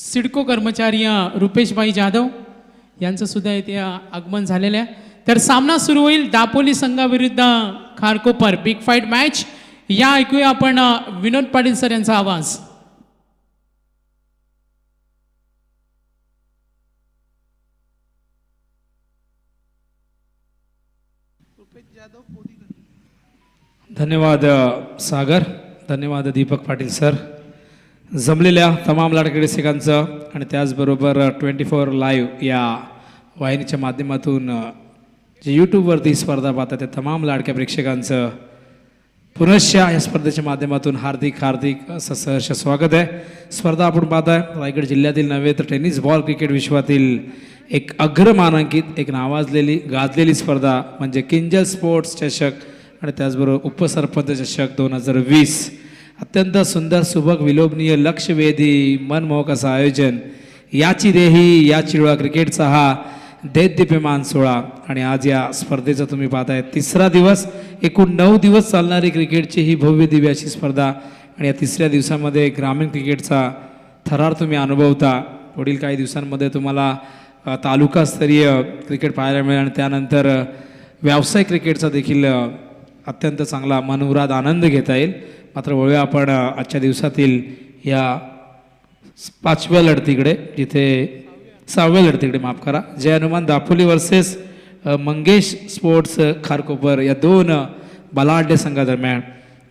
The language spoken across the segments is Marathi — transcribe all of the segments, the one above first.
सिडको कर्मचारी रुपेशभाई जाधव यांचं सुद्धा इथे आगमन झालेलं आहे. तर सामना सुरू होईल दापोली संघाविरुद्ध खारकोपर बिग फाईट मॅच. या ऐकूया आपण विनोद पाटील सर यांचा आवाज. धन्यवाद सागर, धन्यवाद दीपक पाटील सर. जमलेल्या तमाम लाडके रसिकांचं आणि त्याचबरोबर 24 लाईव्ह या वाहिनीच्या माध्यमातून जे यूट्यूबवरती स्पर्धा पाहतात त्या तमाम लाडक्या प्रेक्षकांचं पुनश्च या स्पर्धेच्या माध्यमातून हार्दिक हार्दिक असं सहर्ष स्वागत आहे. स्पर्धा आपण पाहताय रायगड जिल्ह्यातील नव्हे तर टेनिस बॉल क्रिकेट विश्वातील एक अग्रमानांकित एक नावाजलेली गाजलेली स्पर्धा म्हणजे किंजल स्पोर्ट्स चषक आणि त्याचबरोबर उपसरपंच चषक 2020. अत्यंत सुंदर सुबक विलोभनीय लक्षवेधी मनमोहक असं आयोजन. याची देही या चिळवा क्रिकेटचा हा दैदिप्यमान सोहळा आणि आज या स्पर्धेचा तुम्ही पाहताय तिसरा दिवस. एकूण 9 दिवस चालणारी क्रिकेटची ही भव्य दिव्य अशी स्पर्धा आणि या तिसऱ्या दिवसामध्ये ग्रामीण क्रिकेटचा थरार तुम्ही अनुभवता. पुढील काही दिवसांमध्ये तुम्हाला तालुकास्तरीय क्रिकेट पाहायला मिळेल आणि त्यानंतर व्यावसायिक क्रिकेटचा देखील अत्यंत चांगला मनमुराद आनंद घेता येईल. मात्र वळूया आपण आजच्या दिवसातील या 5व्या लढतीकडे, जिथे 6व्या लढतीकडे माफ करा. जय हनुमान दापोली वर्सेस मंगेश स्पोर्ट्स खारकोपर या 2 बलाढ्य संघादरम्यान.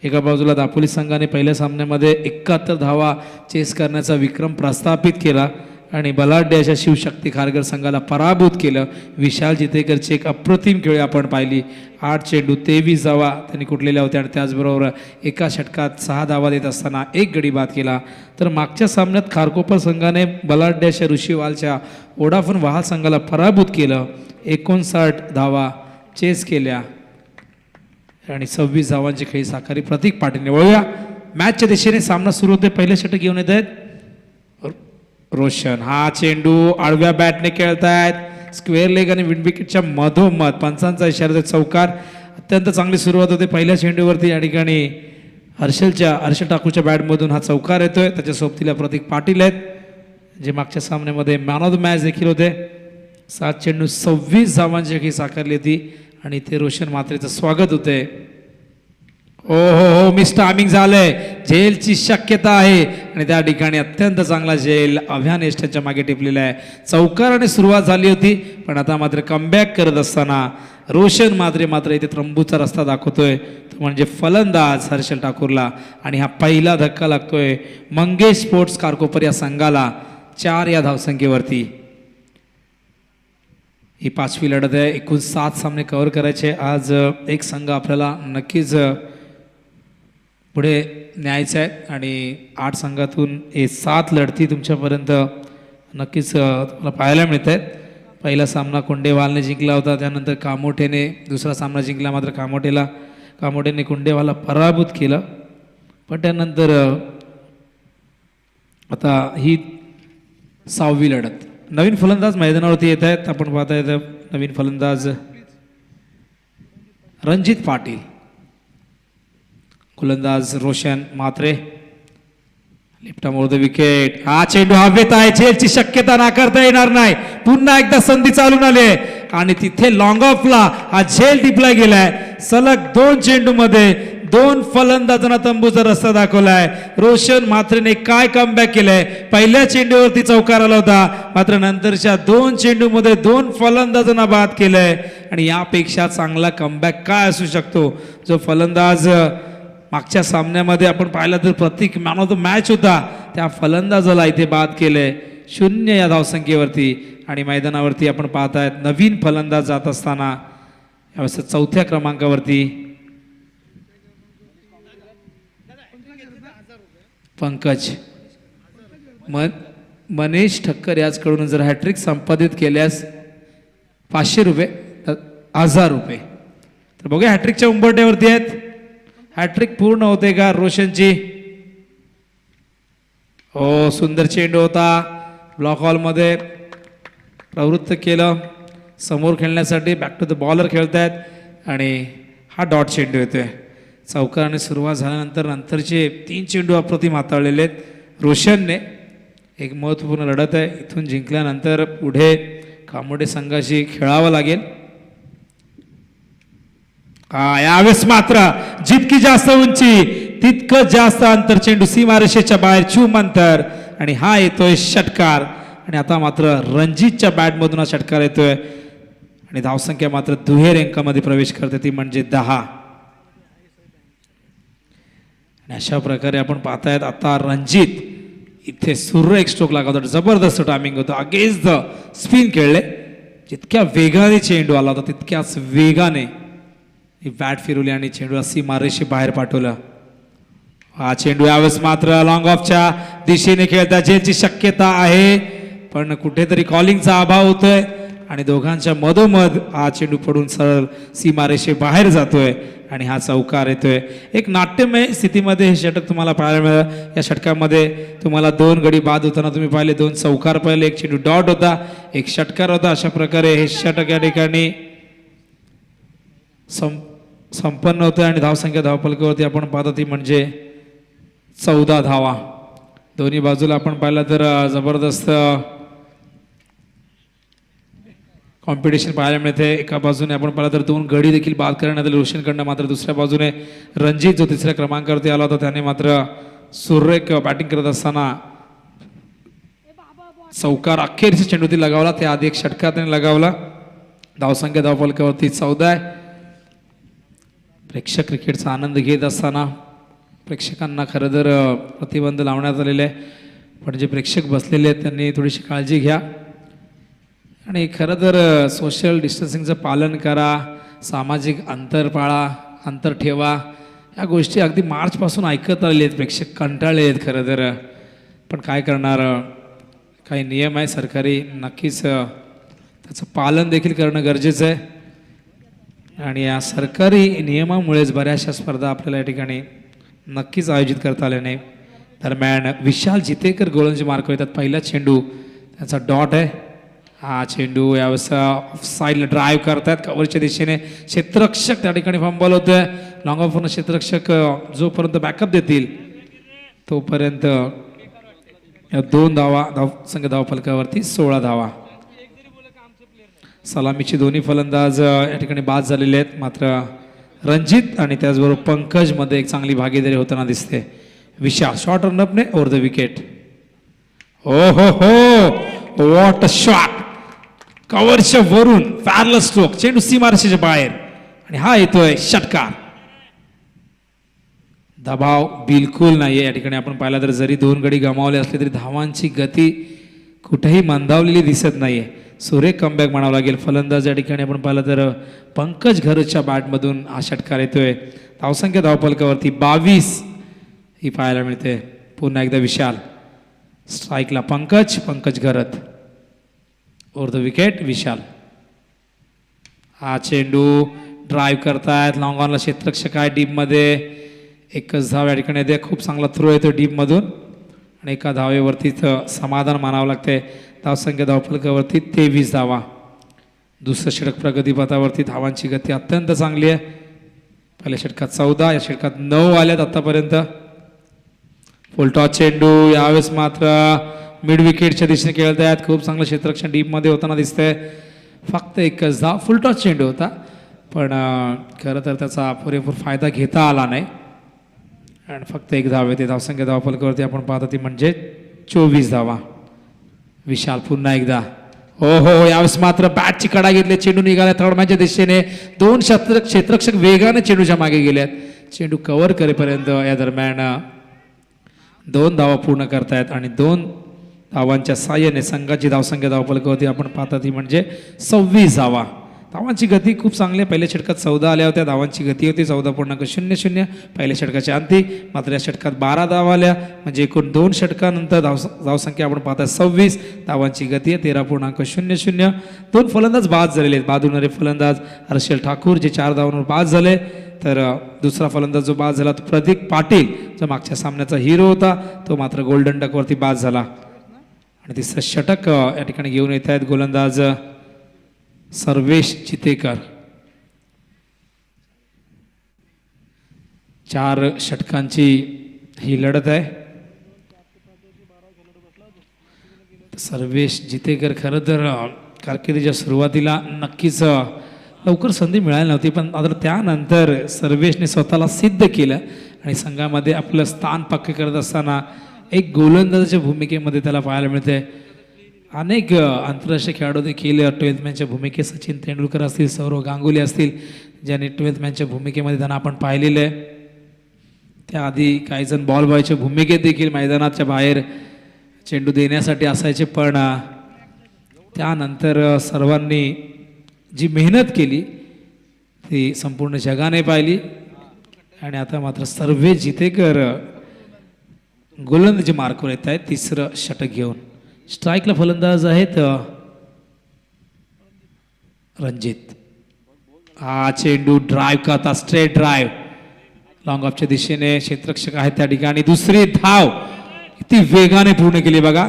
एका बाजूला दापोली संघाने पहिल्या सामन्यामध्ये 71 धावा चेस करण्याचा विक्रम प्रस्थापित केला आणि बलाढ्य अशा शिवशक्ती खारघर संघाला पराभूत केलं. विशाल जितेकरची एक अप्रतिम खेळी आपण पाहिली. 8 चेंडू 23 धावा त्यांनी कुटलेल्या होत्या आणि त्याचबरोबर एका षटकात 6 धावा देत असताना 1 गडी बाद केला. तर मागच्या सामन्यात खारकोपर संघाने बलाढ्य अशा ऋषीवालच्या वोडाफोन वहाल संघाला पराभूत केलं. 59 धावा चेस केल्या आणि 26 धावांची खेळी साकारी प्रतीक पाटीलने. वळूया मॅचच्या दिशेने. सामना सुरू होते. पहिले षटक घेऊन येत आहेत रोशन. हा चेंडू आडव्या बॅटने खेळतायत. स्क्वेअर लेग आणि विंडविकेटच्या मधोमध पंचांचा इशारा चौकार. अत्यंत चांगली सुरुवात होते पहिल्या चेंडूवरती. या ठिकाणी हर्षल ठाकूरच्या बॅटमधून हा चौकार येतोय. त्याच्या सोबतीला प्रतीक पाटील आहेत जे मागच्या सामन्यामध्ये मॅन ऑफ द मॅच देखील होते. 7 चेंडू 26 धावांची खेळी साकारली होती आणि ते रोशन मात्रेचं स्वागत होते. ओ हो मिस टायमिंग झालंय. झेलची शक्यता आहे आणि त्या ठिकाणी अत्यंत चांगला झेल अभियान एस्टनच्या मागे टिपलेला आहे. चौकाराने सुरुवात झाली होती पण आता मात्र कमबॅक करत असताना रोशन मात्र इथे त्रंबूचा रस्ता दाखवतोय. तो म्हणजे फलंदाज हर्षल ठाकूरला आणि हा पहिला धक्का लागतोय मंगेश स्पोर्ट्स खारकोपर या संघाला 4 या धावसंख्येवरती. ही 5वी लढत आहे. एकूण 7 सामने कव्हर करायचे. आज एक संघ आपल्याला नक्कीच पुढे न्यायचं आहे आणि 8 संघातून हे 7 लढती तुमच्यापर्यंत नक्कीच तुम्हाला पाहायला मिळत आहेत. पहिला सामना कुंडेवालने जिंकला होता. त्यानंतर कामोठेने दुसरा सामना जिंकला. मात्र कामोठेने कुंडेवाला पराभूत केलं. पण त्यानंतर आता ही 6वी लढत. नवीन फलंदाज मैदानावरती येत आहेत. आपण पाहता येतं नवीन फलंदाज रणजित पाटील, गोलंदाज Roshan Mhatre. Left more the wicket. हा चेंडू हवेत आहे. झेलची शक्यता नाकारता येणार नाही. पुन्हा एकदा संधी चालून आली आणि तिथे लॉंग ऑफला हा झेल टिपला गेलाय. सलग 2 चेंडू मध्ये 2 फलंदाजांना तंबूचा रस्ता दाखवलाय. रोशन मात्रेने काय कमबॅक केलंय. पहिल्या चेंडूवरती चौकार आला होता मात्र नंतरच्या 2 चेंडू मध्ये 2 फलंदाजांना बाद केलंय आणि यापेक्षा चांगला कमबॅक काय असू शकतो. जो फलंदाज मागच्या सामन्यामध्ये आपण पाहिलं तर प्रतीक मॅन ऑफ द मॅच होता त्या फलंदाजाला इथे बाद केलंय 0 या धावसंख्येवरती. आणि मैदानावरती आपण पाहतायत नवीन फलंदाज जात असताना यावेळेस 4थ्या क्रमांकावरती पंकज. मनीष ठक्कर याचकडून जर हॅट्रिक संपादित केल्यास 500 रुपये 1000 रुपये. तर बघूया हॅट्रिकच्या उंबरट्यावरती आहेत. हॅट्रिक पूर्ण होते का रोशनची. हो सुंदर चेंडू होता. ब्लॉक हॉलमध्ये प्रवृत्त केलं. समोर खेळण्यासाठी बॅक टू द बॉलर खेळतायत आणि हा डॉट चेंडू येतोय. चौकाराने सुरुवात झाल्यानंतर नंतरचे 3 चेंडू अप्रतिम हाताळलेले आहेत रोशनने. एक महत्त्वपूर्ण लढत आहे. इथून जिंकल्यानंतर पुढे कामोडे संघाशी खेळावं लागेल. यावेळेस मात्र जितकी जास्त उंची तितकं जास्त अंतर, चेंडू सीमारेषेच्या बाहेर चूम अंतर आणि हा येतोय षटकार. आणि आता मात्र रणजितच्या बॅटमधून हा षटकार येतोय आणि धावसंख्या मात्र दुहेरी अंकामध्ये प्रवेश करते, ती म्हणजे 10. आणि अशा प्रकारे आपण पाहतायत आता रणजित इथे सूर्य एक स्ट्रोक लागवतो, जबरदस्त टायमिंग होतं, अगेन्स्ट द स्पिन खेळले. जितक्या वेगाने चेंडू आला होता तितक्याच वेगाने ही बॅट फिरवली आणि चेंडूला सीमारेषे बाहेर पाठवलं. हा चेंडू यावेळेस मात्र लॉंग ऑफच्या दिशेने खेळता ज्याची शक्यता आहे, पण कुठेतरी कॉलिंगचा अभाव होतोय आणि दोघांच्या मधोमध हा चेंडू पडून सरळ सीमारेषे बाहेर जातोय आणि हा चौकार येतोय. एक नाट्यमय स्थितीमध्ये हे षटक तुम्हाला पाहायला मिळालं. या षटकामध्ये तुम्हाला 2 गडी बाद होताना तुम्ही पाहिले, 2 चौकार पाहिले, एक चेंडू डॉट होता, एक षटकार होता. अशा प्रकारे हे षटक या ठिकाणी संपन्न होतं आणि धावसंख्या धावफलकावरती आपण पाहतो ती म्हणजे 14 धावा. दोन्ही बाजूला आपण पाहिलं तर जबरदस्त कॉम्पिटिशन पाहायला मिळते. एका बाजूने आपण पाहिलं तर 2 गडी देखील बाद करण्यात आले रोशनकडनं, मात्र दुसऱ्या बाजूने रणजित जो 3ऱ्या क्रमांकावरती आला होता त्याने मात्र सुरेख बॅटिंग करत असताना चौकार अखेरच्या चेंडूतील लगावला, त्या आधी एक षटकार त्याने लगावला. धावसंख्या धावफलकावरती 14 आहे. प्रेक्षक क्रिकेटचा आनंद घेत असताना प्रेक्षकांना खरं तर प्रतिबंध लावण्यात आलेले आहे, पण जे प्रेक्षक बसलेले आहेत त्यांनी थोडीशी काळजी घ्या आणि खरं तर सोशल डिस्टन्सिंगचं पालन करा, सामाजिक अंतर पाळा, अंतर ठेवा. या गोष्टी अगदी मार्चपासून ऐकत आलेले आहेत, प्रेक्षक कंटाळले आहेत खरं तर, पण काय करणार, काही नियम आहे सरकारी, नक्कीच त्याचं पालन देखील करणं गरजेचं आहे. आणि या सरकारी नियमामुळेच बऱ्याचशा स्पर्धा आपल्याला या ठिकाणी नक्कीच आयोजित करता आल्या नाही. दरम्यान विशाल जितेकर गोलंदाजी मार्क येतात. पहिला चेंडू त्याचा डॉट आहे. हा चेंडू यावेळेस ऑफ साईडला ड्राईव्ह करतायत कव्हरच्या दिशेने, क्षेत्ररक्षक त्या ठिकाणी फंबल होतोय. लॉंग ऑफवरून क्षेत्ररक्षक जोपर्यंत बॅकअप देतील तोपर्यंत 2 धावा, धावसंख्या धावफलकावरती 16 धावा. सलामीचे दोन्ही फलंदाज या ठिकाणी बाद झालेले आहेत, मात्र रणजित आणि त्याचबरोबर पंकज मध्ये एक चांगली भागीदारी होताना दिसते. विशाल शॉर्ट रनअपने ओव्हर द विकेट. हो हो हो, व्हॉट अ शॉट, कव्हरच्या वरून पॅरलल स्ट्रोक, चेंडू सीमारेषेच्या बाहेर आणि हा येतोय षटकार. दबाव बिलकुल नाहीये या ठिकाणी. आपण पाहिला तर जरी 2 गडी गमावले असले तरी धावांची गती कुठेही मंदावलेली दिसत नाहीये. सुरेख कमबॅक म्हणावं लागेल. फलंदाज या ठिकाणी आपण पाहिलं तर पंकज घरच्या बॅटमधून हा षटकार येतोय. धावसंख्या धावफलकावरती 22 ही पाहायला मिळते. पुन्हा एकदा विशाल, स्ट्राईकला पंकज घरत, ओव्हर द विकेट विशाल. हा चेंडू ड्राईव्ह करतायत, लॉंग ऑनला क्षेत्ररक्षक आहे डीपमध्ये, एकच धाव या ठिकाणी येते. खूप चांगला थ्रो येतो डीपमधून आणि एका धावेवरती समाधान मानावं लागते. धावसंख्या धावफलकावरती 23 धावा. दुसऱ्या षटक प्रगतीपथावरती धावांची गती अत्यंत चांगली आहे. पहिल्या षटकात 14, या षटकात 9 आल्यात आतापर्यंत. फुलटॉस चेंडू यावेळेस मात्र मिड विकेटच्या दिशेने खेळत आहेत. खूप चांगलं क्षेत्ररक्षण डीपमध्ये होताना दिसतंय. फक्त एकच धाव, फुलटॉस चेंडू होता, पण खरं तर त्याचा पुरेपूर फायदा घेता आला नाही आणि फक्त 1 धाव येते. धावसंख्या धावफलकावरती आपण पाहतो ती म्हणजे 24 धावा. विशाल पुन्हा एकदा, हो हो, यावेळेस मात्र बॅटची कडा घेतली, चेंडू निघाला थर्ड मॅनच्या दिशेने. 2 क्षेत्ररक्षक वेगाने चेंडूच्या मागे गेलेत. चेंडू कव्हर करेपर्यंत या दरम्यान 2 धावा पूर्ण करतायत आणि 2 धावांच्या साह्याने संघाची धावसंख्या धावफलकावरती आपण पाहता ती म्हणजे 26 धावा. धावांची गती खूप चांगली आहे. पहिल्या षटकात 14 आल्या होत्या. धावांची गती होती 14.00 पहिल्या षटकाच्या अंती. मात्र या षटकात 12 धावा आल्या, म्हणजे एकूण 2 षटकानंतर धावसंख्या आपण पाहता 26. धावांची गती आहे 13.00. 2 फलंदाज बाद झालेले आहेत. बाद होणारे फलंदाज हर्षल ठाकूर जे 4 धावांवर बाद झाले, तर दुसरा फलंदाज जो बाद झाला तो प्रदीप पाटील जो मागच्या सामन्याचा हिरो होता, तो मात्र गोल्डन डकवरती बाद झाला. आणि तिसरं षटक या ठिकाणी घेऊन येत आहेत गोलंदाज सर्वेश चितेकर. 4 षटकांची ही लढत आहे. सर्वेश जितेकर खरं तर कारकिर्दीच्या सुरुवातीला नक्कीच लवकर संधी मिळाली नव्हती, पण आता त्यानंतर सर्वेशने स्वतःला सिद्ध केलं आणि संघामध्ये आपलं स्थान पक्के करत असताना एक गोलंदाजाच्या भूमिकेमध्ये त्याला पाहायला मिळते. अनेक आंतरराष्ट्रीय खेळाडू देखील 12th मॅनच्या भूमिकेत सचिन तेंडुलकर असतील, सौरव गांगुली असतील, ज्यांनी 12th मॅनच्या भूमिकेमध्ये त्यांना आपण पाहिलेलं आहे. त्याआधी काही जण बॉल बॉयच्या भूमिकेत देखील मैदानाच्या बाहेर चेंडू देण्यासाठी असायचे, पण त्यानंतर सर्वांनी जी मेहनत केली ती संपूर्ण जगाने पाहिली आणि आता मात्र सर्वेश जितेकर गोलंदाजी मार्कवर येत आहेत तिसरं षटक घेऊन. स्ट्राईकला फलंदाज आहेत रणजित. हा चेंडू ड्राईव्ह करता, स्ट्रेट ड्राईव्ह लॉंग ऑफच्या दिशेने क्षेत्ररक्षक आहेत त्या ठिकाणी. दुसरी धाव किती वेगाने पूर्ण केली बघा.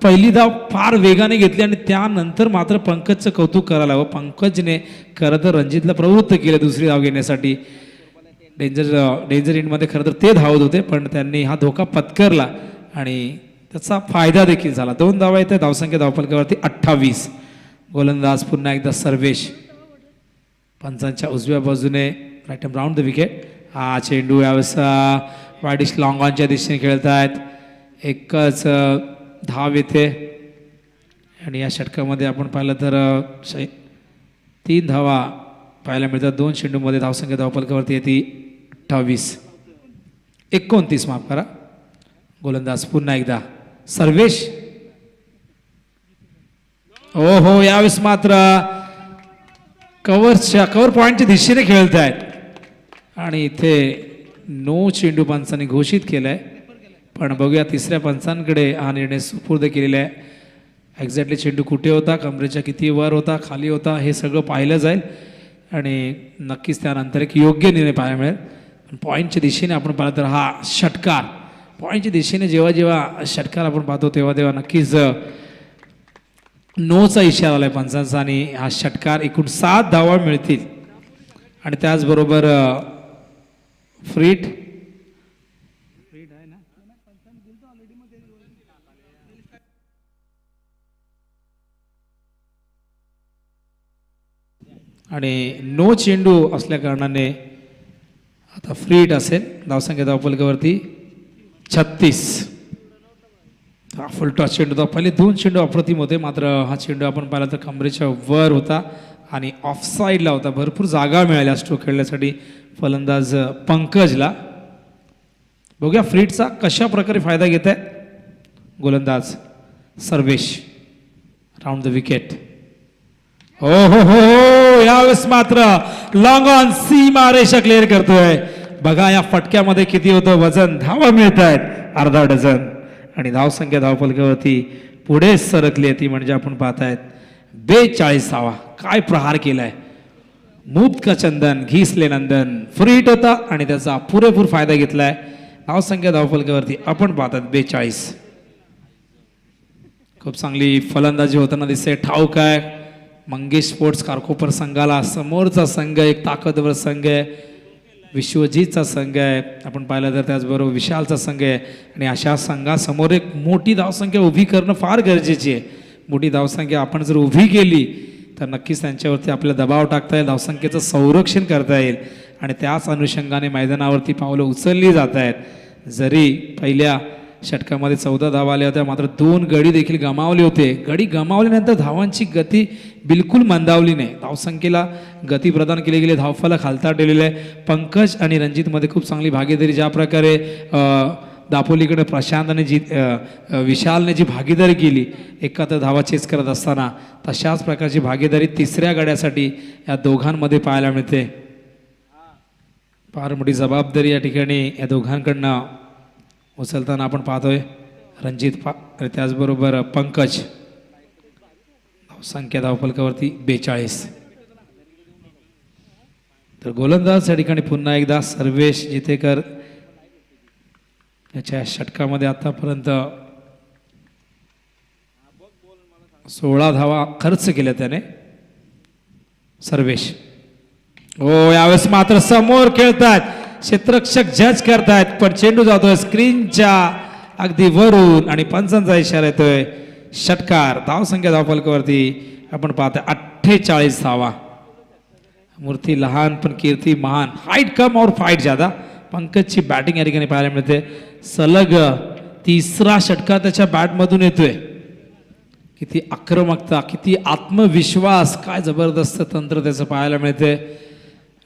पहिली धाव फार वेगाने घेतली आणि त्यानंतर मात्र पंकजचं कौतुक करायला हवं. पंकजने खरं तर रणजितला प्रवृत्त केलं दुसरी धाव घेण्यासाठी. डेंजर इंडमध्ये खरं तर ते धावत होते, पण त्यांनी हा धोका पत्करला आणि त्याचा फायदा देखील झाला. 2 धावा येते, धावसंख्या धावफलकावरती 28. गोलंदाज पुन्हा एकदा सर्वेश. पंचांच्या उजव्या बाजूने right hand round the wicket. हा चेंडू यावेळेस वाईडिश लॉंग ऑनच्या दिशेने खेळत आहेत. एकच धाव येते आणि या षटकामध्ये आपण पाहिलं तर 3 धावा पाहायला मिळतात. 2 चेंडूमध्ये धावसंख्या धावफलकावरती येते 29 माफ करा. गोलंदाज पुन्हा एकदा सर्वेश. हो यावेळेस मात्र कव्हर पॉईंटच्या दिशेने खेळत आहेत आणि इथे नो चेंडू पंचांनी घोषित केलाय, पण बघूया तिसऱ्या पंचांकडे हा निर्णय सुपूर्द केलेला आहे. एक्झॅक्टली चेंडू कुठे होता, कमरेच्या किती वर होता, खाली होता, हे सगळं पाहिलं जाईल आणि नक्कीच त्यानंतर एक योग्य निर्णय पाहायला मिळेल. पॉईंटच्या दिशेने आपण पाहिलं तर हा षटकार पॉईंटच्या दिशेने जेव्हा षटकार आपण पाहतो तेव्हा नक्कीच नोचा इशारा आलाय पंचांचा आणि हा षटकार एकूण 7 धावा मिळतील आणि त्याचबरोबर फ्रीट आणि नो चेंडू असल्या कारणाने आता फ्रीट असेल. धावसंख्या धावफलकावरती 36. हा फुलटॉस चेंडू होता. पहिले 2 चेंडू अप्रतिम होते, मात्र हा चेंडू आपण पाहिला तर कमरेच्या वर होता आणि ऑफ साईडला होता. भरपूर जागा मिळाल्या स्ट्रोक खेळण्यासाठी फलंदाज पंकजला. बघूया फ्रीटचा कशा प्रकारे फायदा घेत आहे गोलंदाज सर्वेश. Round the wicket. हो यावेळेस मात्र लॉंग ऑन सीमारेषा क्लिअर करतोय. बघा या फटक्यामध्ये किती होतं वजन. धावा मिळत आहेत अर्धा डझन आणि धावसंख्या धावफलकावरती पुढे सरकली आहे ती म्हणजे आपण पाहतायत 42 धावा. काय प्रहार केलाय. मुक्त का चंदन घिसले नंदन. फ्रीट होता आणि त्याचा पुरेपूर फायदा घेतलाय. धावसंख्या धावफलकावरती आपण पाहतात 42. खूप चांगली फलंदाजी होताना दिसते. ठाऊक आहे मंगेश स्पोर्ट्स कारकोपर संघाला समोरचा संघ एक ताकदवर संघ आहे. विश्वजीतचा संघ आहे आपण पाहिलं तर, त्याचबरोबर विशालचा संघ आहे आणि अशा संघासमोर एक मोठी धावसंख्या उभी करणं फार गरजेची आहे. मोठी धावसंख्या आपण जर उभी केली तर नक्कीच त्यांच्यावरती आपल्याला दबाव टाकता येईल, धावसंख्येचं संरक्षण करता येईल आणि त्याच अनुषंगाने मैदानावरती पावलं उचलली जात आहेत. जरी पहिल्या षटकामध्ये 14 धावा आल्या होत्या, मात्र 2 गडी देखील गमावले होते. गडी गमावल्यानंतर धावांची गती बिलकुल मंदावली नाही. धावसंख्येला गती प्रदान केली गेली, धावफलक हालता ठेवलेलं आहे. पंकज आणि रणजितमध्ये खूप चांगली भागीदारी. ज्या प्रकारे दापोलीकडे प्रशांत आणि विशालने जी भागीदारी केली एकाहत्तर धावा चेस करत असताना, तशाच प्रकारची भागीदारी तिसऱ्या गड्यासाठी या दोघांमध्ये पाहायला मिळते. फार मोठी जबाबदारी या ठिकाणी या दोघांकडनं उचलताना आपण पाहतोय. रणजित आणि त्याचबरोबर पंकज. संख्या धावफलकावरती 42. तर गोलंदाज या ठिकाणी पुन्हा एकदा सर्वेश जितेकर. याच्या षटकामध्ये आतापर्यंत 16 धावा खर्च केल्या त्याने सर्वेश. यावेळेस मात्र समोर खेळतात, क्षेत्ररक्षक जज करतायत, पण चेंडू जातोय स्क्रीनच्या अगदी वरून आणि पंचांचा इशारा येतोय. षटकार. धावसंख्या धावफलकावरती आपण पाहतोय 48 धावा. मूर्ती लहान पण कीर्ती महान. हाईट कम और फाईट ज्यादा. पंकजची बॅटिंग या ठिकाणी पाहायला मिळते. सलग तिसरा षटकार त्याच्या बॅटमधून येतोय. किती आक्रमकता, किती आत्मविश्वास, काय जबरदस्त तंत्र त्याचं पाहायला मिळते.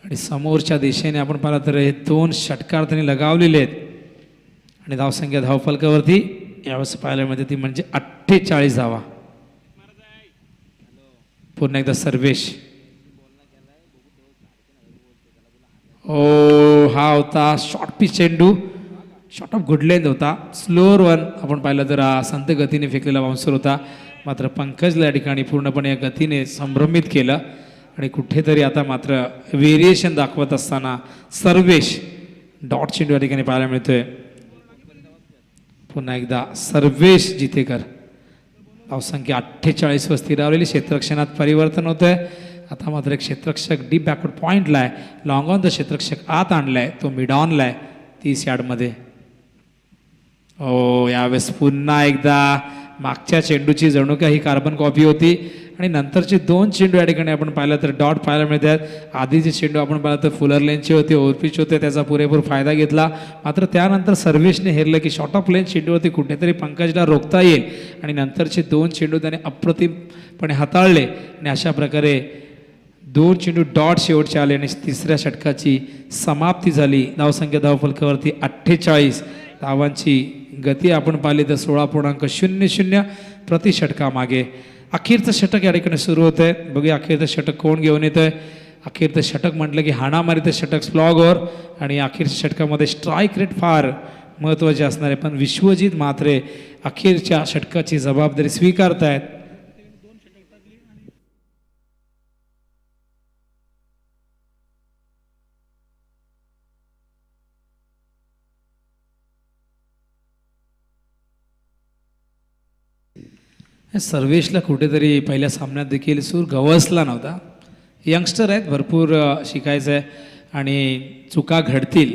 आणि समोरच्या दिशेने आपण पाहिलं तर हे 2 षटकार त्यांनी लगावलेले आहेत. आणि धावसंख्या धावफलकावरती यावेळेस पाहायला मिळते ती म्हणजे 48 धावा. पुन्हा एकदा सर्वेश. ओ हा होता शॉर्ट पिच चेंडू. शॉर्ट ऑफ गुड लेंथ होता. स्लोअर वन आपण पाहिलं तर संत गतीने फेकलेला बाउन्सर होता. मात्र पंकजला या ठिकाणी पूर्णपणे या गतीने संभ्रमित केलं. आणि कुठेतरी आता मात्र व्हेरिएशन दाखवत असताना सर्वेश डॉट चेंडू या ठिकाणी पाहायला मिळतोय. पुन्हा एकदा सर्वेश जितेकर. धावसंख्या 48 वर स्थिरावलेली. क्षेत्ररक्षणात परिवर्तन होतंय. आता मात्र एक क्षेत्ररक्षक डीप बॅकवर्ड पॉईंटला आहे. लॉंग ऑन द क्षेत्ररक्षक आत आणलाय. तो मिड ऑनला आहे 30 यार्डमध्ये. ओ यावेळेस पुन्हा एकदा मागच्या चेंडूची जणू काही कार्बन कॉपी होती. आणि नंतरचे 2 चेंडू या ठिकाणी आपण पाहिलं तर डॉट पाहायला मिळतात. आधीचे चेंडू आपण पाहिलं तर फुलर लेनचे होते, ओव्हरपिच होते, त्याचा पुरेपूर फायदा घेतला. मात्र त्यानंतर सर्वेशने हेरलं की शॉर्ट ऑफ लेन चेंडूवरती कुठेतरी पंकजला रोखता येईल. आणि नंतरचे 2 चेंडू त्याने अप्रतिमपणे हाताळले. आणि अशा प्रकारे 2 चेंडू डॉट शेवटचे आले आणि तिसऱ्या षटकाची समाप्ती झाली. धावसंख्या धावफलकावरती 48 धावांची गती आपण पाहिली तर 16.00 प्रति षटकामागे. अखेरचं षटक या ठिकाणी सुरू होत आहे. बघूया अखेरचं षटक कोण घेऊन येतं आहे. अखेरचं षटक म्हटलं की हाणामारीचं षटक स्लॉगवर. आणि अखेरच्या षटकामध्ये स्ट्राईक रेट फार महत्त्वाचे असणार आहे. पण विश्वजित मात्रे अखेरच्या षटकाची जबाबदारी स्वीकारतायत. सर्वेशला कुठेतरी पहिल्या सामन्यात देखील सूर गवसला नव्हता. यंगस्टर आहेत, भरपूर शिकायचं आहे आणि चुका घडतील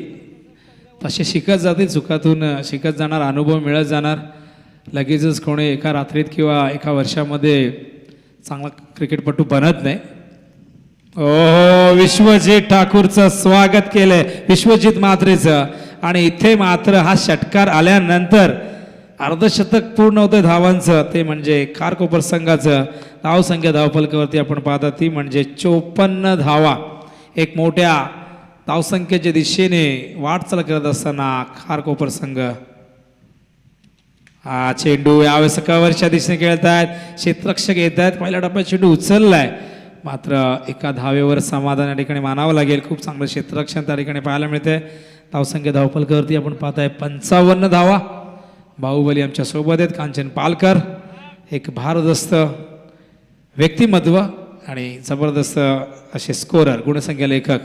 तसे शिकत जातील. चुकातून शिकत जाणार, अनुभव मिळत जाणार. लगेचच कोणी एका रात्रीत किंवा एका वर्षामध्ये चांगला क्रिकेटपटू बनत नाही. ओ विश्वजित ठाकूरचं स्वागत केलंय विश्वजित मात्रेचं. आणि इथे मात्र हा षटकार आल्यानंतर अर्धशतक पूर्ण होतं धावांचं. ते म्हणजे खारकोपर संघाचं. धावसंख्या धावफलकावरती आपण पाहता ती म्हणजे 54 धावा. एक मोठ्या धावसंख्येच्या दिशेने वाटचाल करत असताना खारकोपर संघ. हा चेंडू यावेळेस कव्हरच्या दिशेने खेळत आहेत. क्षेत्ररक्षक येत आहेत. पहिल्या टप्प्यात चेंडू उचललाय. मात्र एका धावेवर समाधान या ठिकाणी मानावं लागेल. खूप चांगलं क्षेत्ररक्षण त्या ठिकाणी पाहायला मिळते. धावसंख्या धावफलकावरती आपण पाहताय 55 धावा. बाहुबली आमच्या सोबत आहेत. कांचन पालकर एक भारदस्त व्यक्तिमत्व आणि जबरदस्त असे स्कोरर, गुणसंख्या लेखक.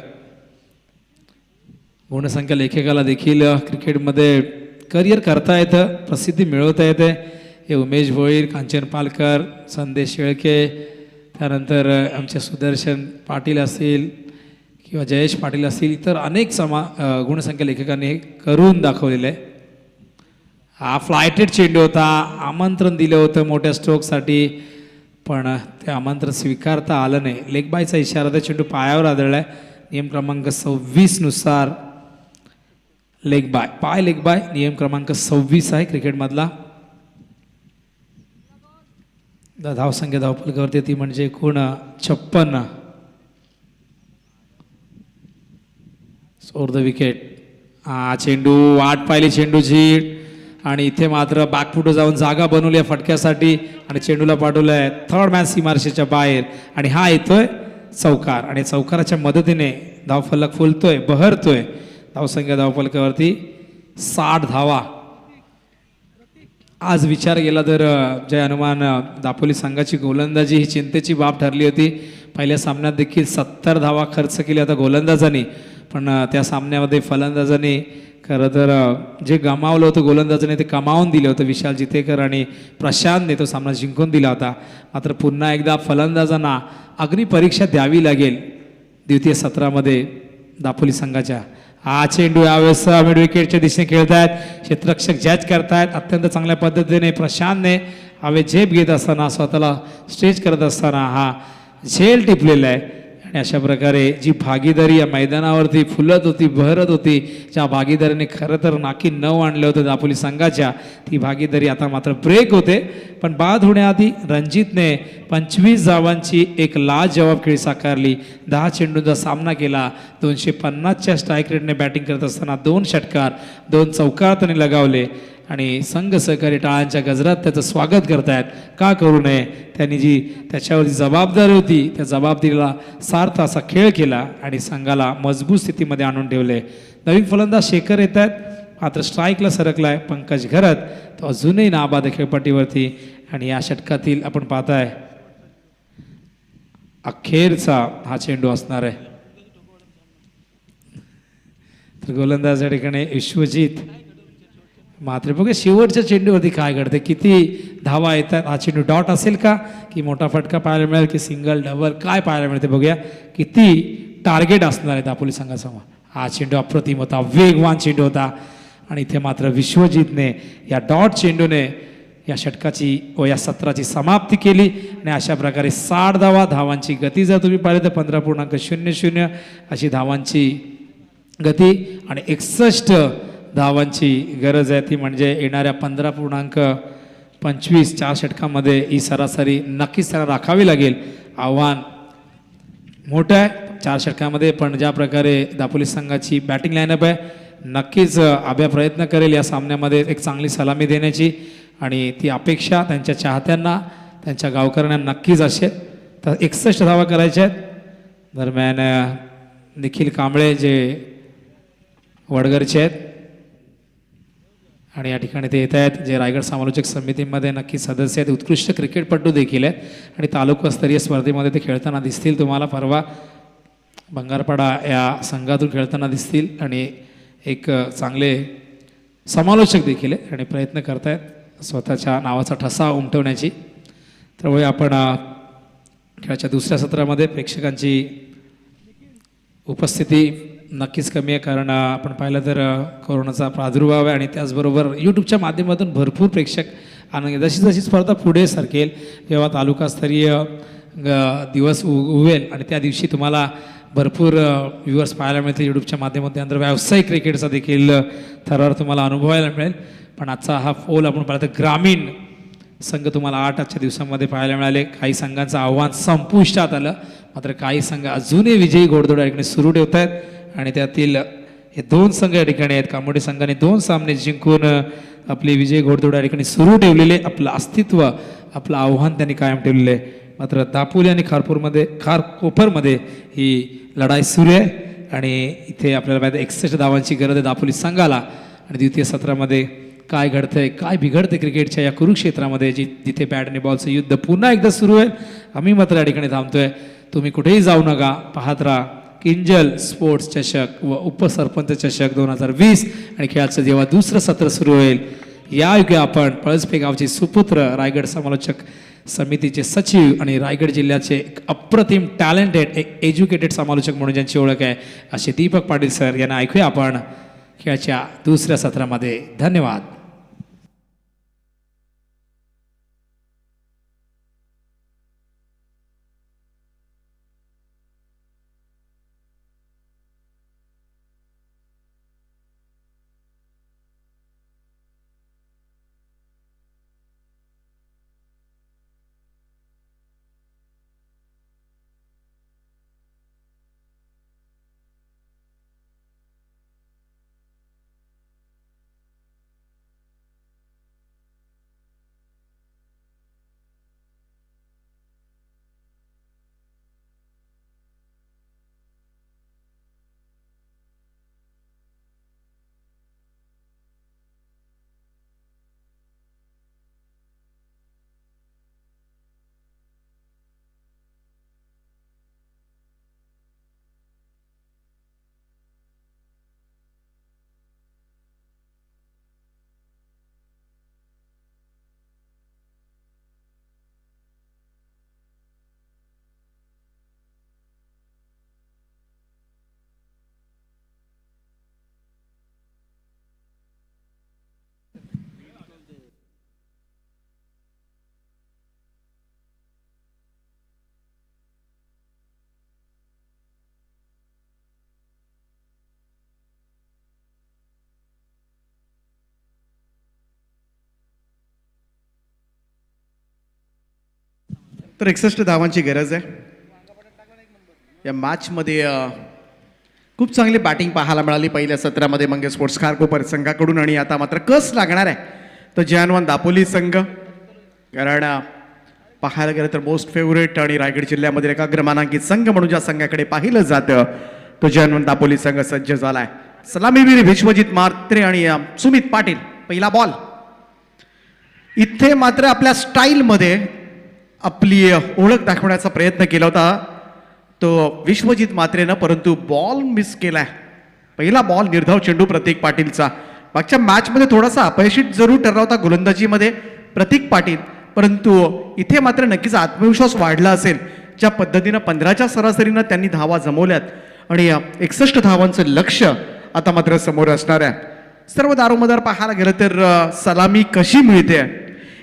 गुणसंख्या लेखकाला देखील क्रिकेटमध्ये करिअर करता येतं, प्रसिद्धी मिळवता येते. हे उमेश भोईर, कांचन पालकर, संदेश शेळके, त्यानंतर आमचे सुदर्शन पाटील असतील किंवा जयेश पाटील असतील, इतर अनेक गुणसंख्या लेखकांनी हे करून दाखवलेलं आहे. हा फ्लायटेड चेंडू होता. आमंत्रण दिलं होतं मोठ्या स्ट्रोकसाठी पण ते आमंत्रण स्वीकारता आलं नाही. लेग बायचा इशारा त्या चेंडू पायावर आदळलाय. नियम क्रमांक 26 नुसार लेग बाय, पाय लेग बाय नियम क्रमांक 26 आहे क्रिकेटमधला. धावसंख्या धावफलकावरती ती म्हणजे एकूण 56. Over the wicket. हा चेंडू वाट पाहिली चेंडूची आणि इथे मात्र बॅकफुट जाऊन जागा बनवली आहे फटक्यासाठी आणि चेंडूला पाठवलंय थर्ड मॅन सीमारेषेच्या बाहेर. आणि हा येतोय चौकार आणि चौकाराच्या मदतीने धावफलक फुलतोय, बहरतोय. धावसंख्या धावफलकावरती 60 धावा. आज विचार केला तर जय हनुमान दापोली संघाची गोलंदाजी ही चिंतेची बाब ठरली होती. पहिल्या सामन्यात देखील 70 धावा खर्च केली आता गोलंदाजांनी. पण त्या सामन्यामध्ये फलंदाजांनी खरं तर जे गमावलं होतं गोलंदाजाने ते कमावून दिलं होतं. विशाल जितेकर आणि प्रशांतने तो सामना जिंकून दिला होता. मात्र पुन्हा एकदा फलंदाजांना अग्निपरीक्षा द्यावी लागेल द्वितीय सत्रामध्ये दापोली संघाच्या. हा चेंडू यावेळेस मिड विकेटच्या दिशेने खेळतायत. क्षेत्ररक्षक जॅच करतायत अत्यंत चांगल्या पद्धतीने प्रशांतने. हवे झेप घेत असताना स्वतःला स्ट्रेच करत असताना हा झेल टिपलेला आहे. आणि अशा प्रकारे जी भागीदारी या मैदानावरती फुलत होती बहरत होती, ज्या भागीदारीने खरं तर नाकी 9 आणलं होतं दापोली संघाच्या, ती भागीदारी आता मात्र ब्रेक होते. पण बाद होण्याआधी रणजितने 25 धावांची एक लाजवाब खेळी साकारली. 10 चेंडूंचा सामना केला. 250च्या स्ट्राईक रेटने बॅटिंग करत असताना 2 षटकार 2 चौकार त्याने लगावले आणि संघ सहकारी टाळ्यांच्या गजरात त्याचं स्वागत करतायत. का करू नये. त्यांनी जी त्याच्यावरती जबाबदारी होती त्या जबाबदारीला सार्थ असा खेळ केला आणि संघाला मजबूत स्थितीमध्ये आणून ठेवले. नवीन फलंदाज शेखर येत आहेत, मात्र स्ट्राईकला सरकलाय पंकज घरत. तो अजूनही नाबाद खेळपट्टीवरती आणि या षटकातील आपण पाहताय अखेरचा हा चेंडू असणार आहे. तर गोलंदाज या ठिकाणी विश्वजित. मात्र बघा शेवटच्या चेंडूवरती काय घडते, किती धावा येतात. हा चेंडू डॉट असेल का, की मोठा फटका पाहायला मिळेल, की सिंगल डबल काय पाहायला मिळते बघूया. किती टार्गेट असणार आहे दापोली संघासमोर. हा चेंडू अप्रतिम होता, वेगवान चेंडू होता आणि इथे मात्र विश्वजितने या डॉट चेंडूने या षटकाची व या सत्राची समाप्ती केली. आणि अशा प्रकारे 60 धावांची गती जर तुम्ही पाहिले तर 15.00 अशी धावांची गती आणि 61 धावांची गरज आहे. ती म्हणजे येणाऱ्या 15.25 4 षटकामध्ये ही सरासरी नक्कीच त्यांना राखावी लागेल. आव्हान मोठं आहे 4 षटकामध्ये, पण ज्या प्रकारे दापोली संघाची बॅटिंग लाईनअप आहे नक्कीच आभ्या प्रयत्न करेल या सामन्यामध्ये एक चांगली सलामी देण्याची आणि ती अपेक्षा त्यांच्या चाहत्यांना त्यांच्या गावकऱ्यांना नक्कीच असेल. तर 61 धावा करायच्या आहेत. दरम्यान निखिल कांबळे जे वडगरचे आहेत आणि या ठिकाणी ते येत आहेत, जे रायगड समालोचक समितीमध्ये नक्की सदस्य आहेत, उत्कृष्ट क्रिकेटपटू देखील आहेत आणि तालुकास्तरीय स्पर्धेमध्ये ते खेळताना दिसतील तुम्हाला. परवा बंगारपाडा या संघातून खेळताना दिसतील आणि एक चांगले समालोचक देखील आहे आणि प्रयत्न करतायत स्वतःच्या नावाचा ठसा उमटवण्याची. तर आपण खेळाच्या दुसऱ्या सत्रामध्ये प्रेक्षकांची उपस्थिती नक्कीच कमी आहे, कारण आपण पाहिलं तर कोरोनाचा प्रादुर्भाव आहे आणि त्याचबरोबर यूट्यूबच्या माध्यमातून भरपूर प्रेक्षक आणि जशी जशी स्पर्धा पुढे सरकेल, जेव्हा तालुकास्तरीय दिवस उगवेल आणि त्या दिवशी तुम्हाला भरपूर व्ह्युअर्स पाहायला मिळतील यूट्यूबच्या माध्यमातून. त्यानंतर व्यावसायिक क्रिकेटचा देखील थरार तुम्हाला अनुभवायला मिळेल. पण आजचा हा फोल आपण पाहिलं तर ग्रामीण संघ तुम्हाला 8 आजच्या दिवसामध्ये पाहायला मिळाले. काही संघांचं आव्हान संपुष्टात आलं, मात्र काही संघ अजूनही विजयी घोडदौड या ठिकाणी सुरू ठेवत आहेत आणि त्यातील हे 2 संघ या ठिकाणी आहेत. कामोडी संघाने 2 सामने जिंकून आपली विजयी घोडदौड या ठिकाणी सुरू ठेवलेले, आपलं अस्तित्व आपलं आव्हान त्यांनी कायम ठेवलेलं आहे. मात्र दापोली आणि खारकोपरमध्ये ही लढाई सुरू आहे आणि इथे आपल्याला माहिती 61 धावांची गरज आहे दापोली संघाला. आणि द्वितीय सत्रामध्ये काय घडतंय, काय बिघडतं क्रिकेटच्या या कुरुक्षेत्रामध्ये, जिथे बॅट आणि बॉलचं युद्ध पुन्हा एकदा सुरू आहे. आम्ही मात्र या ठिकाणी थांबतोय. तुम्ही कुठेही जाऊ नका, पाहत राहा किंजल स्पोर्ट्स चषक व उपसरपंच चषक 2020. आणि खेळाचं जेव्हा दुसरं सत्र सुरू होईल या योग्य आपण पळसपे गावचे सुपुत्र, रायगड समालोचक समितीचे सचिव आणि रायगड जिल्ह्याचे एक अप्रतिम टॅलेंटेड एक एज्युकेटेड समालोचक म्हणून ज्यांची ओळख आहे असे दीपक पाटील सर यांना ऐकूया आपण खेळाच्या दुसऱ्या सत्रामध्ये. धन्यवाद. तर 61 धावांची गरज आहे. या मॅचमध्ये खूप चांगली बॅटिंग पाहायला मिळाली पहिल्या सत्रामध्ये मंगेश स्पोर्ट्स खारकोपर संघाकडून आणि आता मात्र कस लागणार आहे तो जयनवन दापोली संघ. कारण पाहायला गेलं तर मोस्ट फेवरेट आणि रायगड जिल्ह्यामध्ये एक अग्रमानांकित संघ म्हणून ज्या संघाकडे पाहिलं जातं तो जयनवन दापोली संघ सज्ज झालाय. सलामीवीर विश्वजित म्हात्रे आणि सुमित पाटील. पहिला बॉल इथे मात्र आपल्या स्टाईलमध्ये आपली ओळख दाखवण्याचा प्रयत्न केला होता तो विश्वजित म्हात्रेनं, परंतु बॉल मिस केलाय. पहिला बॉल निर्धाव चेंडू प्रतीक पाटीलचा. मागच्या मॅचमध्ये थोडासा अपयशी जरूर ठरला होता गोलंदाजीमध्ये प्रतीक पाटील, परंतु इथे मात्र नक्कीच आत्मविश्वास वाढला असेल. ज्या पद्धतीनं 15च्या सरासरीनं त्यांनी धावा जमवल्यात आणि 61 धावांचं लक्ष आता मात्र समोर असणार आहे. सर्व दारोमदार पाहायला गेलं तर सलामी कशी मिळते.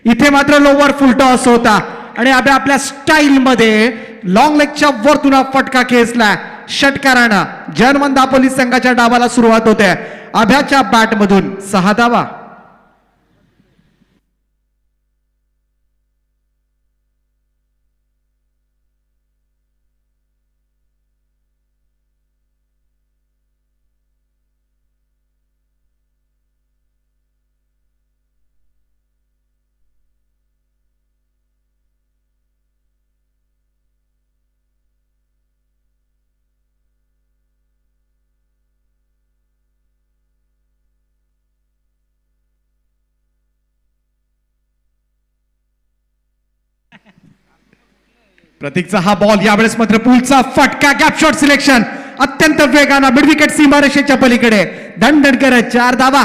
इथे मात्र लोवर फुल टॉस होता आणि आपल्या स्टाईलमध्ये लॉंग लेगच्या वरतून फटका खेचला षटकारानं. जयनवन दापोली संघाच्या डावाला सुरुवात होते. अभ्याच्या बॅटमधून 6 धावा. प्रतीकचा हा बॉल यावेळेस मात्र पुलचा फटका. गॅप शॉट सिलेक्शन अत्यंत वेगानं मिडविकेट सीमारेषेच्या पलीकडे दणदण करत 4 धावा.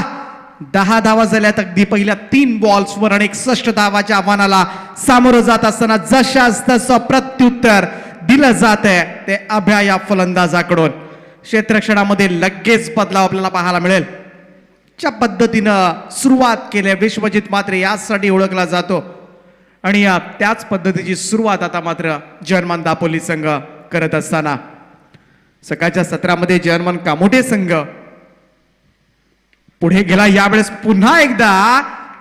10 धावा झाल्यात अगदी पहिल्या 3 बॉल्सवर आणि 61 धावाच्या आव्हानाला सामोरं जात असताना जशास तसं प्रत्युत्तर दिलं जात आहे ते अभ्या या फलंदाजाकडून. क्षेत्ररक्षणामध्ये लगेच बदलाव आपल्याला पाहायला मिळेल. ज्या पद्धतीनं सुरुवात केली विश्वजित म्हात्रे यासाठी ओळखला जातो आणि त्याच पद्धतीची सुरुवात आता मात्र जयनवन दापोली संघ करत असताना सकाळच्या सत्रामध्ये जयनवन कामोठे संघ पुढे गेला. यावेळेस पुन्हा एकदा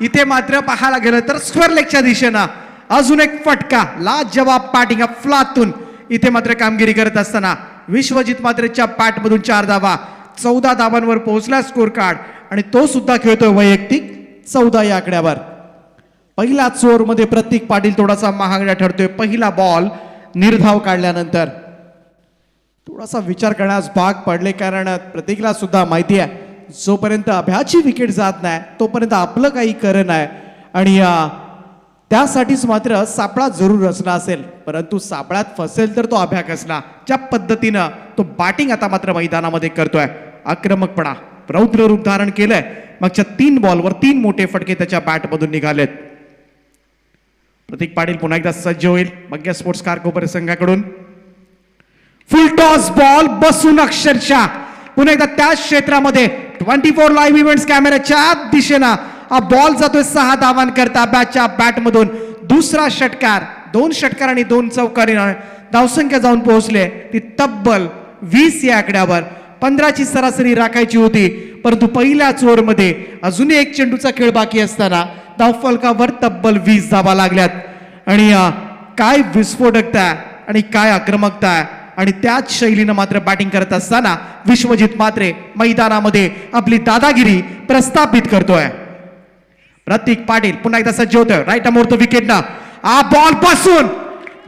इथे मात्र पाहायला गेलं तर स्क्वेअर लेगच्या दिशेनं अजून एक फटका. लाजवाब बॅटिंग अफलातून इथे मात्र कामगिरी करत असताना विश्वजित म्हात्रेच्या बॅटमधून 4 धावा. 14 धावांवर पोहोचला स्कोर कार्ड आणि तो सुद्धा खेळतोय वैयक्तिक 14 या आकड्यावर. पहिल्या चोरमध्ये प्रतीक पाटील थोडासा महागडा ठरतोय. पहिला बॉल निर्धाव काढल्यानंतर थोडासा विचार करण्यास भाग पडले, कारण प्रतीकला सुद्धा माहिती आहे जोपर्यंत अभ्याची विकेट जात नाही तोपर्यंत आपलं काही खरं नाही आणि त्यासाठीच मात्र सापळा जरूर रचला असेल, परंतु सापळ्यात फसेल तर तो अभ्या कसला. ज्या पद्धतीनं तो बॅटिंग आता मात्र मैदानामध्ये करतोय आक्रमकपणा रौद्र रूप धारण केलंय. मागच्या 3 बॉलवर 3 मोठे फटके त्याच्या बॅटमधून निघालेत. प्रतीक पाटील पुन्हा एकदा सज्ज होईल मंगेश स्पोर्ट्स खारकोपर संघाकडून. फुल टॉस बॉल बसून अक्षरशः पुन्हा एकदा त्याच क्षेत्रामध्ये 24 लाईव्ह इव्हेंट्स कॅमेऱ्याच्या दिशेनं हा बॉल जातोय 6 धावांकरता बॅटच्या बॅटमधून. दुसरा षटकार. 2 षटकार आणि 2 चौकारीनं धावसंख्या जाऊन पोहोचले ती तब्बल 20 या आकड्यावर. 15ची सरासरी राखायची होती, परंतु पहिल्याच ओव्हरमध्ये अजूनही एक चेंडूचा खेळ बाकी असताना धावफलकावर तब्बल 20 धावा लागल्यात. आणि काय विस्फोटकता आणि काय आक्रमकता आणि त्याच शैलीनं मात्र बॅटिंग करत असताना विश्वजित म्हात्रे मैदानामध्ये आपली दादागिरी प्रस्थापित करतोय. प्रतीक पाटील पुन्हा एकदा सज्ज होतोय राईट अमोर विकेटनं. हा बॉल पासून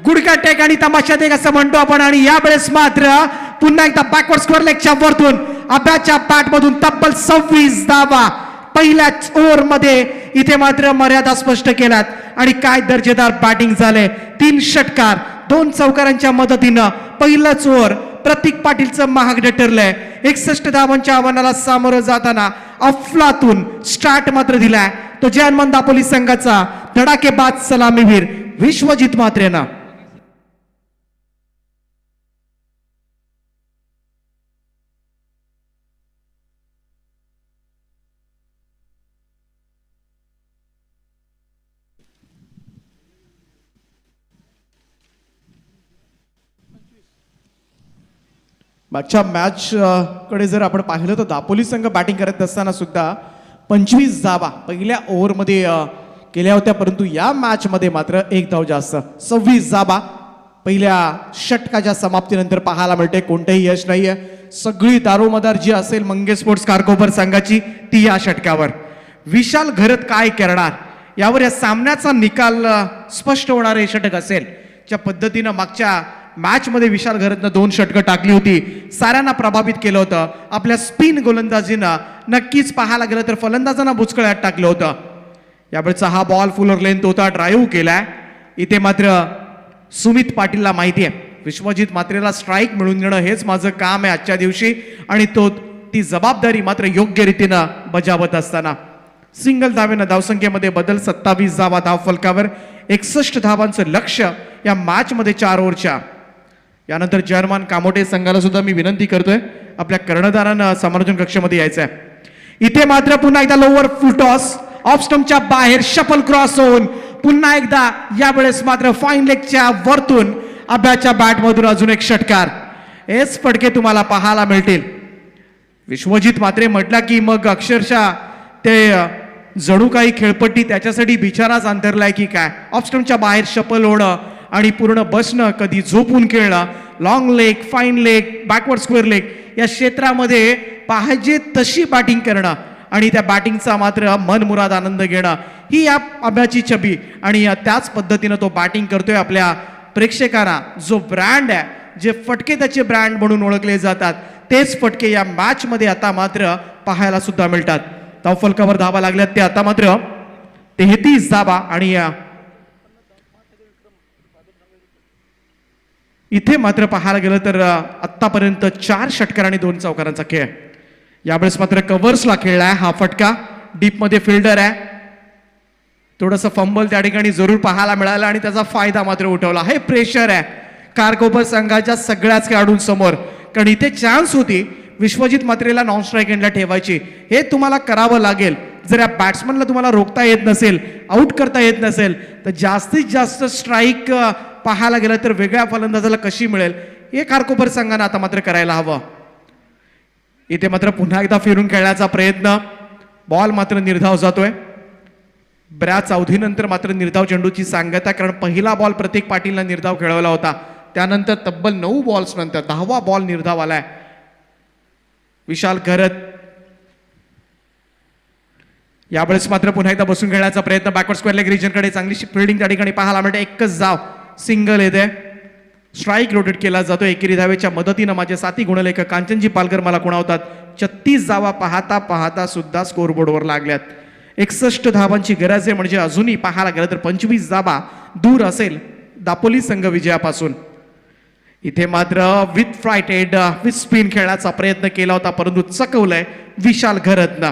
गुडघा टेक आणि तमाशा देख असं म्हणतो आपण आणि यावेळेस मात्र पुन्हा एकदा बॅकवर्ड स्क्वेअर लेगच्या वरतून अभ्याच्या बॅटमधून तब्बल 26 धावा पहिल्याच ओव्हरमध्ये इथे मात्र मर्यादा स्पष्ट केल्यात. आणि काय दर्जेदार बॅटिंग झाले. 3 षटकार 2 चौकारांच्या मदतीनं पहिलंच ओव्हर प्रतीक पाटीलचं महागडं ठरलंय. 61 धावांच्या आव्हानाला सामोरं जाताना अफलातून स्टार्ट मात्र दिलाय तो जयनवन दापोली संघाचा धडाकेबाज सलामीवीर विश्वजित म्हात्रेनं. मागच्या मॅच कडे जर आपण पाहिलं तर दापोली संघ बॅटिंग करत असताना सुद्धा 25 धावा पहिल्या ओव्हरमध्ये केल्या होत्या, परंतु या मॅच मध्ये मात्र एक धाव जास्त. 26 धावा पहिल्या षटकाच्या समाप्तीनंतर पाहायला मिळते. कोणतेही यश नाहीये. सगळी दारोमदार जी असेल मंगेश स्पोर्ट्स खारकोपर संघाची ती या षटकावर. विशाल घरत काय करणार यावर या सामन्याचा निकाल स्पष्ट होणार हे षटक असेल. ज्या पद्धतीनं मागच्या मॅच मध्ये विशाल घरतनं 2 षटकं टाकली होती, साऱ्यांना प्रभावित केलं होतं. आपल्या स्पिन गोलंदाजीनं नक्कीच पाहायला गेलं तर फलंदाजांना बुचकळ्यात टाकलं होतं. यावेळेचा हा बॉल फुलर लेंथ होता, ड्राईव्ह केलाय. इथे मात्र सुमित पाटीलला माहिती आहे विश्वजित मात्रेला स्ट्राईक मिळवून देणं हेच माझं काम आहे आजच्या दिवशी, आणि ती जबाबदारी मात्र योग्य रीतीनं बजावत असताना सिंगल धावेनं धावसंख्येमध्ये बदल. 27 धावा धाव फलकावर. 61 धावांचं लक्ष्य या मॅच मध्ये 4 ओव्हरच्या. यानंतर जर्मन कामोटे संघाला सुद्धा मी विनंती करतोय आपल्या कर्णधारांना समालोचन कक्षामध्ये यायचं आहे. इथे मात्र पुन्हा एकदा लोअर फुल टॉस ऑफ स्टंपच्या बाहेर शफल क्रॉस होऊन पुन्हा एकदा यावेळेस मात्र फाईन लेगच्या वरतून अभ्याच्या बॅटमधून अजून एक षटकार. हेच फटके तुम्हाला पाहायला मिळतील. विश्वजित मात्रे म्हटला की मग अक्षरशः ते जणू काही खेळपट्टी त्याच्यासाठी बिचाराच अंतरलाय की काय. ऑफ स्टंपच्या बाहेर शफल होणं आणि पूर्ण बसणं, कधी झोपून खेळणं, long leg, fine leg, backward square leg या क्षेत्रामध्ये पाहिजे तशी बॅटिंग करणं आणि त्या बॅटिंगचा मात्र मनमुराद आनंद घेणं ही या अभ्याची छबी. आणि त्याच पद्धतीनं तो बॅटिंग करतोय. आपल्या प्रेक्षकांना जो ब्रँड आहे, जे फटके त्याचे ब्रँड म्हणून ओळखले जातात, तेच फटके या मॅच मध्ये आता मात्र पाहायला सुद्धा मिळतात. धावफलकावर धावा लागल्यात ते आता मात्र 33 धावा. आणि इथे मात्र पाहायला गेलं तर आतापर्यंत 4 षटकार आणि 2 चौकारांचा खेळ. यावेळेस मात्र कव्हर्सला खेळलाय हा फटका. डीप मध्ये फिल्डर आहे. थोडंसं फंबल त्या ठिकाणी जरूर पाहायला मिळाला आणि त्याचा फायदा मात्र उठवला. हे प्रेशर आहे खारकोपर संघाच्या सगळ्याच खेळाडूंसमोर, कारण इथे चान्स होती विश्वजित मात्रेला नॉन स्ट्राईक एंडला ठेवायची. हे तुम्हाला करावं लागेल. जर या बॅट्समनला तुम्हाला रोखता येत नसेल, आउट करता येत नसेल, तर जास्तीत जास्त स्ट्राईक पाहायला गेलं तर वेगळ्या फलंदाजाला कशी मिळेल हे खारकोपर संघानं आता मात्र करायला हवं. इथे मात्र पुन्हा एकदा फिरून खेळण्याचा प्रयत्न. बॉल मात्र निर्धाव जातोय. बऱ्याच अवधीनंतर मात्र निर्धाव चेंडूची सांगता, कारण पहिला बॉल प्रतीक पाटीलला निर्धाव खेळवला होता. त्यानंतर तब्बल 9 बॉल्स नंतर 10वा बॉल निर्धाव आलाय. विशाल घरत यावेळेस मात्र पुन्हा एकदा बसून खेळण्याचा प्रयत्न. बॅकवर्ड स्क्वेअर लेग रिजनकडे चांगली फिल्डिंग त्या ठिकाणी पाहायला मिळते. एकच धाव, सिंगल येते. स्ट्राईक रोटेट केला जातो. एकेरी धावेच्या मदतीनं माझे साथी गुणलेखक कांचनजी पालकर मला खुणावतात. 36 धावा पाहता पाहता सुद्धा स्कोरबोर्डवर लागल्यात. 61 धावांची गरज आहे, म्हणजे अजूनही पाहायला गेलं तर 25 धावा दूर असेल दापोली संघ विजयापासून. इथे मात्र विथ फ्रायटेड विथ स्पिन खेळण्याचा प्रयत्न केला होता, परंतु चकवलंय विशाल घरतनं.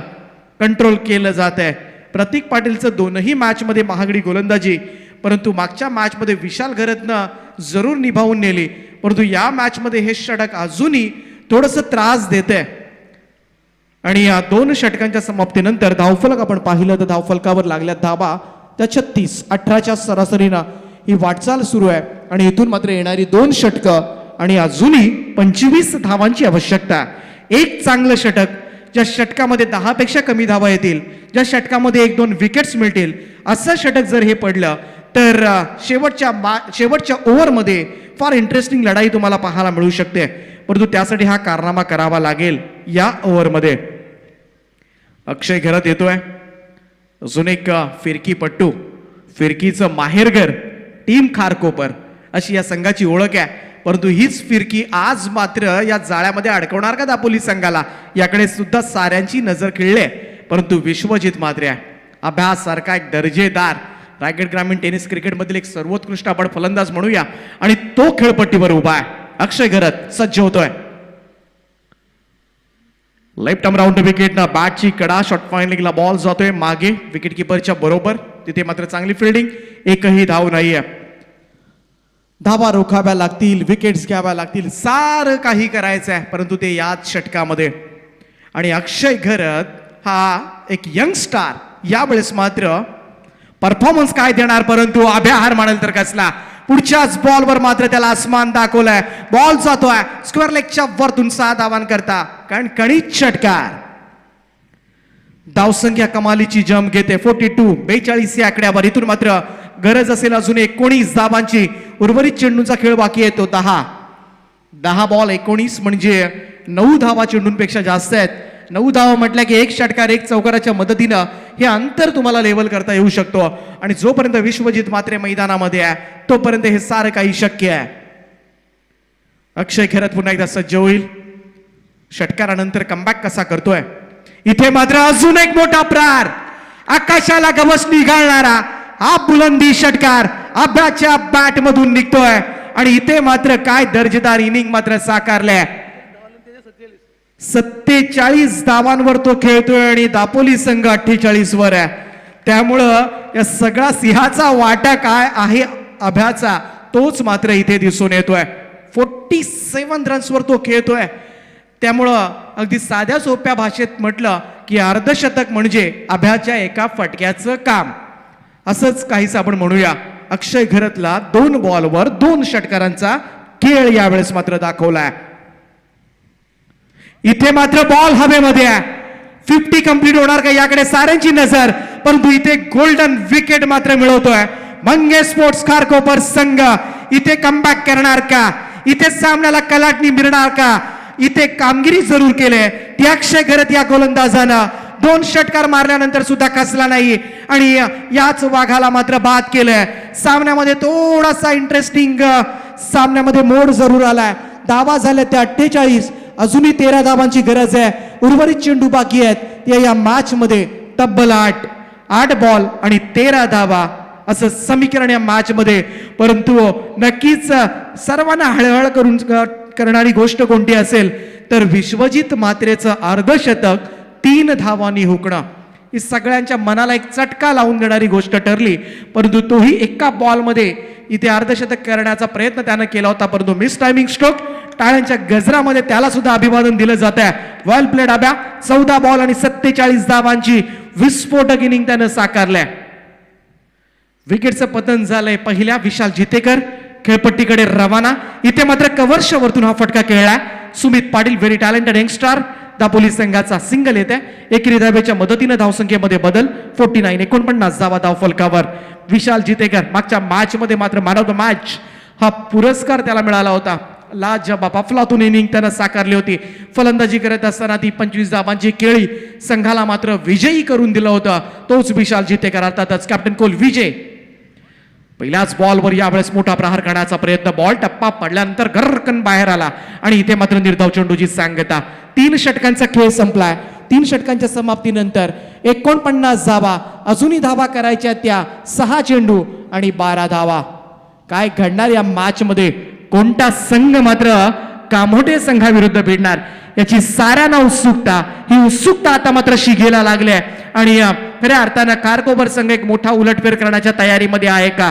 कंट्रोल केलं जात आहे. प्रतीक पाटीलचं 2ही मॅच मध्ये महागडी गोलंदाजी, परंतु मागच्या मॅच मध्ये विशाल घरतनं जरूर निभावून नेली, परंतु या मॅच मध्ये हे षटक अजूनही थोडंसं त्रास देते. आणि या 2 षटकांच्या समाप्तीनंतर धावफलक आपण पाहिलं तर धावफलकावर लागल्या धावा त्या 36. 18च्या सरासरीनं ही वाटचाल सुरू आहे आणि इथून मात्र येणारी 2 षटकं आणि अजूनही 25 धावांची आवश्यकता. एक चांगलं षटक, ज्या षटकामध्ये 10 पेक्षा कमी धावा येतील, ज्या षटकामध्ये 1-2 विकेट्स मिळतील, असं षटक जर हे पडलं तर शेवटच्या ओव्हरमध्ये फार इंटरेस्टिंग लढाई तुम्हाला पाहायला मिळू शकते. परंतु त्यासाठी हा कारनामा करावा लागेल. या ओव्हरमध्ये अक्षय घरत येतोय. अजून एक फिरकी पट्टू, फिरकीचं माहेरघर टीम खारकोपर अशी या संघाची ओळख आहे. परंतु हीच फिरकी आज मात्र या जाळ्यामध्ये अडकवणार का दापोली संघाला, याकडे सुद्धा साऱ्यांची नजर खिळले. परंतु विश्वजित मात्रे अभ्यास सारखा एक दर्जेदार रायगड ग्रामीण टेनिस क्रिकेटमधील एक सर्वोत्कृष्ट आपण फलंदाज म्हणूया, आणि तो खेळपट्टीवर उभा आहे. अक्षय घरत सज्ज होतोय. लेफ्ट आर्म राऊंड विकेट ना बॅटची कडा. शॉर्ट फायनलिंगला बॉल जातोय मागे विकेट किपरच्या बरोबर. तिथे मात्र चांगली फिल्डिंग. एकही धाव नाहीये. धावा रोखाव्या लागतील, विकेट्स घ्याव्या लागतील, सारं काही करायचं आहे, परंतु ते याच षटकामध्ये. आणि अक्षय घरत हा एक यंग स्टार यावेळेस मात्र परफॉर्मन्स काय देणार, परंतु अभ्याहार मानेल तर कसला. पुढच्याच बॉलवर मात्र त्याला आसमान दाखवलाय. बॉल जातोय स्क्वेअर लेगच्या वरतून 6 धावांकरता कणकणीत षटकार. धावसंख्या कमालीची जम घेते 42 या आकड्यावर. इथून मात्र गरज असेल अजून 19 धावांची. उर्वरित चेंडूंचा खेळ बाकी आहे तो 10 बॉल 19 म्हणजे 9 धावा चेंडूंपेक्षा जास्त आहेत. 9 धावा म्हटल्या की एक षटकार एक चौकाराच्या मदतीनं हे अंतर तुम्हाला लेवल करता येऊ शकतो. आणि जोपर्यंत विश्वजित मात्रे मैदानामध्ये आहे तोपर्यंत हे सारं काही शक्य आहे. अक्षय खेरत पुन्हा एकदा सज्ज होईल. षटकारानंतर कमबॅक कसा करतोय. इथे मात्र अजून एक मोठा प्रहार. आकाशाला गवसणी घालणारा हा बुलंदी षटकार अभ्याच्या बॅट मधून निघतोय. आणि इथे मात्र काय दर्जेदार इनिंग मात्र साकारले. 47 धावांवर तो खेळतोय आणि दापोली संघ 48 वर आहे. त्यामुळं या सगळा सिंहाचा वाटा काय आहे अभ्याचा तोच मात्र इथे दिसून येतोय. 47 रन्सवर तो खेळतोय. त्यामुळं अगदी साध्या सोप्या भाषेत म्हटलं की अर्धशतक म्हणजे अभ्याच्या एका फटक्याचं काम असंच काहीच आपण म्हणूया. अक्षय घरतला 2 बॉलवर 2 षटकारांचा खेळ यावेळेस मात्र दाखवलाय. इथे मात्र बॉल हवेमध्ये आहे. 50 कंप्लीट होणार का याकडे साऱ्यांची नजर. परंतु इथे गोल्डन विकेट मात्र मिळवतोय मंगेश स्पोर्ट्स खारकोपर संघ. इथे कमबॅक करणार का. इथे सामन्याला कलाटणी मिळणार का. इथे कामगिरी जरूर केले ती अक्षय घरत या गोलंदाजानं. 2 षटकार मारल्यानंतर सुद्धा खचला नाही आणि याच वाघाला मात्र बाद केलंय. सामन्यामध्ये थोडासा इंटरेस्टिंग सामन्यामध्ये मोड जरूर आलाय. धावा झाल्या त्या 48. अजूनही 13 धावांची गरज आहे. उर्वरित चेंडू बाकी आहेत. या मॅच मध्ये तब्बल 8 बॉल आणि 13 धावा असं समीकरण या मॅच मध्ये. परंतु नक्कीच सर्वांना हळहळ करून करणारी गोष्ट कोणती असेल तर विश्वजित मात्रेचं अर्धशतक 3 धावांनी हुकणं ही सगळ्यांच्या मनाला एक चटका लावून देणारी गोष्ट ठरली. परंतु तोही एका बॉलमध्ये इथे अर्धशतक करण्याचा प्रयत्न त्यानं केला होता. परंतु मिस टायमिंग स्ट्रोक टाळ्यांच्या गजरामध्ये त्याला सुद्धा अभिवादन दिलं जात आहे. वेल प्लेड अभ्या. 14 बॉल आणि 47 धावांची विस्फोटक इनिंग त्यानं साकारलंय. विकेटचं पतन झालंय पहिल्या. विशाल जितेकर खेळपट्टीकडे रवाना. इथे मात्र कव्हरच्या वरतून हा फटका खेळलाय. Sumit Patil very talented youngster Dapoli संघाचा सिंगल येते. एकेरी धाब्याच्या मदतीने धावसंख्येमध्ये बदल. 49 धावा धाव फलकावर. विशाल जितेकर मागच्या मॅच मध्ये मात्र मॅन ऑफ द मॅच हा पुरस्कार त्याला मिळाला होता. लाजबाब अफलातून इनिंग त्यानं साकारली होती. फलंदाजी करत असताना ती 25 धावांची केळी संघाला मात्र विजयी करून दिलं होतं. तोच विशाल जितेकर अर्थातच कॅप्टन कोल विजय. पहिल्याच बॉलवर यावेळेस मोठा प्रहार करण्याचा प्रयत्न. बॉल टप्पा पडल्यानंतर गर्रकन बाहेर आला आणि इथे मात्र निर्धाव चेंडूची सांगता. 3 षटकांचा खेळ संपलाय. 3 षटकांच्या समाप्तीनंतर 49 धावा. अजूनही धावा करायच्या त्या 6 चेंडू आणि 12 धावा. काय घडणार या मॅच मध्ये. कोणता संघ मात्र कामोठे संघाविरुद्ध भिडणार याची साऱ्यांना उत्सुकता. ही उत्सुकता आता मात्र शिगेला लागल्या आणि खऱ्या अर्थानं खारकोपर संघ एक मोठा उलटफेर करण्याच्या तयारीमध्ये आहे का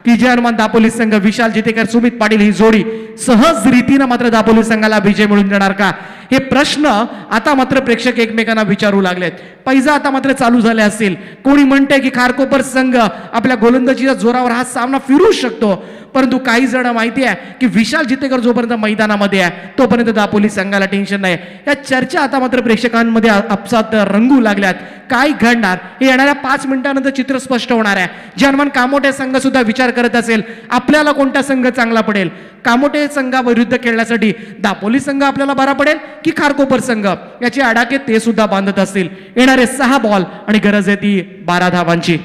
की जे हनुमान दापोली संघ विशाल जितेकर सुमित पाटील ही जोडी सहज रीतीनं मात्र दापोली संघाला विजय मिळवून देणार का. हे प्रश्न आता मात्र प्रेक्षक एकमेकांना विचारू लागलेत. पैजा आता मात्र चालू झाले असतील. कोणी म्हणते की खारकोपर संघ आपल्या गोलंदाजीच्या जोरावर हा सामना फिरू शकतो. परंतु काही जण माहिती आहे की विशाल जितेकर जोपर्यंत मैदानामध्ये आहे तोपर्यंत दापोली संघाला टेन्शन नाही. या चर्चा आता मात्र प्रेक्षकांमध्ये आपसात रंगू लागल्यात. काय घडणार हे येणाऱ्या 5 मिनिटांनंतर चित्र स्पष्ट होणार आहे. जे हनुमान कामोठे संघ सुद्धा विचार करत असेल आपल्याला कोणता संघ चांगला पडेल. कामोठे संघाविरुद्ध खेळण्यासाठी दापोली संघ आपल्याला बरा पडेल की खारकोपर संघ याचे आडाखे ते सुद्धा बांधत असतील. येणारे 6 बॉल आणि गरज आहे ती 12 धावांची.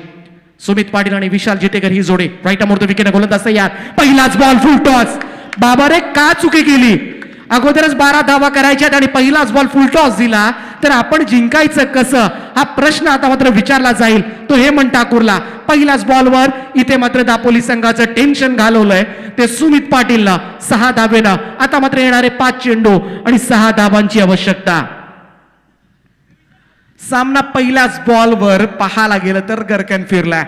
सुमित पाटील आणि विशाल जितेकर ही जोडी राईट अमोर विकेट गोलंदाज तयार. पहिलाच बॉल फुल टॉस. बाबारे का चुकी केली. अगोदरच 12 धावा करायच्यात आणि पहिलाच बॉल फुल टॉस दिला तर आपण जिंकायचं कसं हा प्रश्न आता मात्र विचारला जाईल. तो हे म्हण ठाकूरला पहिल्याच बॉलवर इथे मात्र दापोली संघाचं टेन्शन घालवलंय ते सुमित पाटीलला 6 धावेनं. आता मात्र येणारे 5 चेंडू आणि 6 धावांची आवश्यकता. सामना पहिल्याच बॉलवर पाहायला गेलं तर गरकन फिरलाय.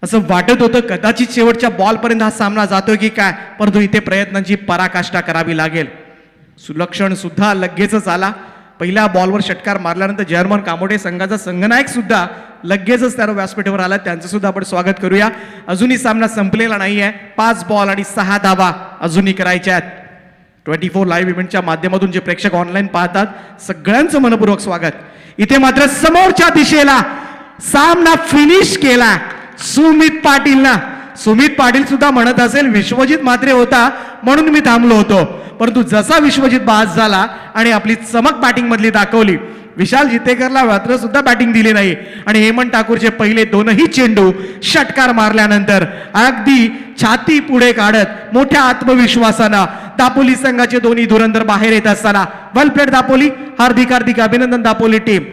असं वाटत होतं कदाचित शेवटच्या बॉलपर्यंत हा सामना जातोय की काय. परंतु इथे प्रयत्नांची पराकाष्ठा करावी लागेल. सुलक्षण सुद्धा लगेचच आला. पहिल्या बॉलवर षटकार मारल्यानंतर जर्मन कामोठे संघाचा संघनायक सुद्धा लगेचच त्याला व्यासपीठावर आला. त्यांचं सुद्धा आपण स्वागत करूया. अजूनही सामना संपलेला नाहीये. 5 बॉल आणि 6 धावा अजूनही करायच्या आहेत. 24 लाईव्ह इव्हेंटच्या माध्यमातून जे प्रेक्षक ऑनलाईन पाहतात सगळ्यांचं मनपूर्वक स्वागत। इथे मात्र समोरच्या दिशेला सामना फिनिश केला सुमित पाटीलनं। सुमित पाटील सुद्धा म्हणत असेल विश्वजित म्हात्रे होता म्हणून मी थांबलो होतो, परंतु जसा विश्वजित बाद झाला आणि आपली चमक बॅटिंग मधली दाखवली, विशाल जितेकरला मात्र सुद्धा बॅटिंग दिली नाही आणि हेमंत ठाकूरचे पहिले दोनही चेंडू षटकार मारल्यानंतर अगदी छाती पुढे काढत मोठ्या आत्मविश्वासानं दापोली संघाचे दोन्ही धुरंधर बाहेर येत असताना वेल प्लेड दापोली, हार्दिक हार्दिक अभिनंदन दापोली टीम।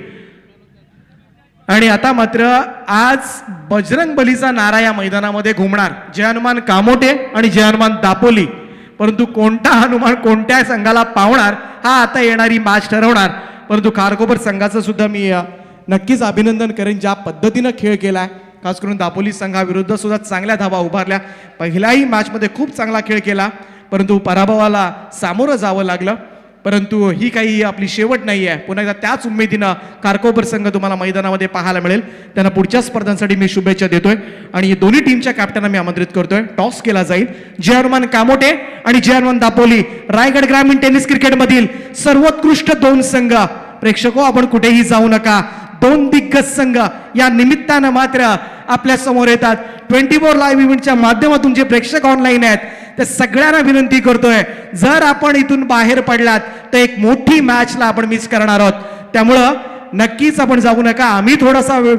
आणि आता मात्र आज बजरंग बलीचा नारा या मैदानामध्ये घुमणार, जय हनुमान कामोटे आणि जय हनुमान दापोली, परंतु कोणता हनुमान कोणत्या संघाला पावणार हा आता येणारी मॅच ठरवणार। परंतु खारकोपर संघाचं सुद्धा मी नक्कीच अभिनंदन करेन, ज्या पद्धतीनं खेळ केलाय, खास करून दापोली संघाविरुद्ध सुद्धा चांगल्या धावा उभारल्या, पहिल्याही मॅचमध्ये खूप चांगला खेळ केला, परंतु पराभवाला सामोरं जावं लागलं। परंतु ही काही आपली शेवट नाही आहे, पुन्हा एकदा त्याच उमेदीनं खारकोपर संघ तुम्हाला मैदानामध्ये पाहायला मिळेल। त्यांना पुढच्या स्पर्धांसाठी मी शुभेच्छा देतोय आणि दोन्ही टीमच्या कॅप्टनना मी आमंत्रित करतोय। टॉस केला जाईल, जय हनुमान कामोटे आणि जय हनुमान दापोली, रायगड ग्रामीण टेनिस क्रिकेट मधील सर्वोत्कृष्ट दोन संघ। प्रेक्षको आपण कुठेही जाऊ नका, दोन दिग्गज संघ या निमित्तानं मात्र आपल्या समोर येतात। 24 लाईव्ह इव्हेंटच्या माध्यमातून जे प्रेक्षक ऑनलाईन आहेत त्या सगळ्यांना विनंती करतोय, जर आपण इथून बाहेर पडलात तर एक मोठी मॅचला आपण मिस करणार आहोत, त्यामुळं नक्कीच आपण जाऊ नका। आम्ही थोडासा